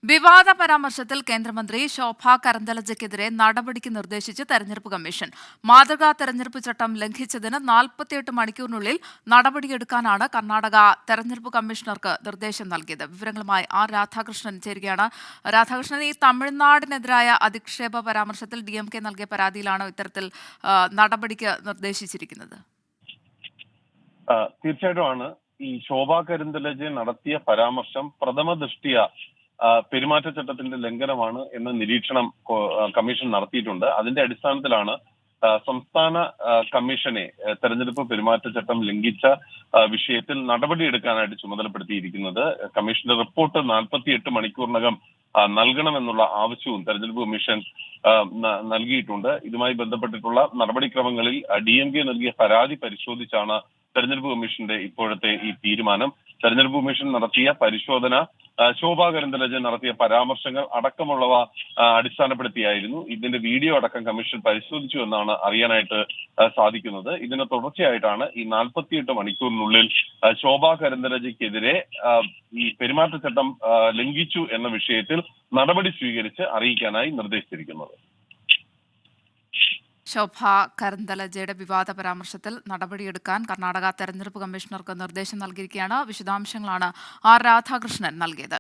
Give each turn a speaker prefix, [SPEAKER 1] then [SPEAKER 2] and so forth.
[SPEAKER 1] വിവാദ പരാമർശത്തിൽ കേന്ദ്രമന്ത്രി ശോഭ കരന്തലജയ്ക്കെതിരെ നടപടിക്ക് നിർദ്ദേശിച്ച് തെരഞ്ഞെടുപ്പ് കമ്മീഷൻ. മാതൃകാ തെരഞ്ഞെടുപ്പ് ചട്ടം ലംഘിച്ചതിന് 48 മണിക്കൂറിനുള്ളിൽ നടപടിയെടുക്കാനാണ് കർണാടക തെരഞ്ഞെടുപ്പ് കമ്മീഷണർക്ക് നിർദ്ദേശം നൽകിയത്. വിവരങ്ങളുമായി ആർ രാധാകൃഷ്ണൻ ചേരുകയാണ്. രാധാകൃഷ്ണൻ, ഈ തമിഴ്നാടിനെതിരായ അധിക്ഷേപ പരാമർശത്തിൽ DMK നൽകിയ പരാതിയിലാണ് ഇത്തരത്തിൽ നടപടിക്ക് നിർദ്ദേശിച്ചിരിക്കുന്നത്.
[SPEAKER 2] തീർച്ചയായിട്ടും ഈ ശോഭാ കരന്തലജെ നടത്തിയ പരാമർശം പ്രഥമ ദൃഷ്ടിയ പെരുമാറ്റച്ചട്ടത്തിന്റെ ലംഘനമാണ് എന്ന നിരീക്ഷണം കമ്മീഷൻ നടത്തിയിട്ടുണ്ട്. അതിന്റെ അടിസ്ഥാനത്തിലാണ് സംസ്ഥാന കമ്മീഷനെ തെരഞ്ഞെടുപ്പ് പെരുമാറ്റച്ചട്ടം ലംഘിച്ച വിഷയത്തിൽ നടപടിയെടുക്കാനായിട്ട് ചുമതലപ്പെടുത്തിയിരിക്കുന്നത്. കമ്മീഷന്റെ റിപ്പോർട്ട് 48 മണിക്കൂറിനകം നൽകണമെന്നുള്ള ആവശ്യവും തെരഞ്ഞെടുപ്പ് കമ്മീഷൻ നൽകിയിട്ടുണ്ട്. ഇതുമായി ബന്ധപ്പെട്ടിട്ടുള്ള നടപടിക്രമങ്ങളിൽ DMK നൽകിയ പരാതി പരിശോധിച്ചാണ് തെരഞ്ഞെടുപ്പ് കമ്മീഷന്റെ ഇപ്പോഴത്തെ ഈ തീരുമാനം. തെരഞ്ഞെടുപ്പ് കമ്മീഷൻ നടത്തിയ പരിശോധന ശോഭാ കരന്തലജെ നടത്തിയ പരാമർശങ്ങൾ അടക്കമുള്ളവ അടിസ്ഥാനപ്പെടുത്തിയായിരുന്നു. ഇതിന്റെ വീഡിയോ അടക്കം കമ്മീഷൻ പരിശോധിച്ചു എന്നാണ് അറിയാനായിട്ട് സാധിക്കുന്നത്. ഇതിന് തുടർച്ചയായിട്ടാണ് ഈ 48 മണിക്കൂറിനുള്ളിൽ ശോഭാ കരന്തലജയ്ക്കെതിരെ ഈ പെരുമാറ്റച്ചട്ടം ലംഘിച്ചു എന്ന വിഷയത്തിൽ നടപടി സ്വീകരിച്ച് അറിയിക്കാനായി നിർദ്ദേശിച്ചിരിക്കുന്നത്.
[SPEAKER 1] ശോഭ കരന്തലജയുടെ വിവാദ പരാമർശത്തിൽ നടപടിയെടുക്കാൻ കർണാടക തെരഞ്ഞെടുപ്പ് കമ്മീഷണർക്ക് നിർദ്ദേശം നൽകിയിരിക്കുകയാണ്. വിശദാംശങ്ങളാണ് ആർ രാധാകൃഷ്ണൻ നൽകിയത്.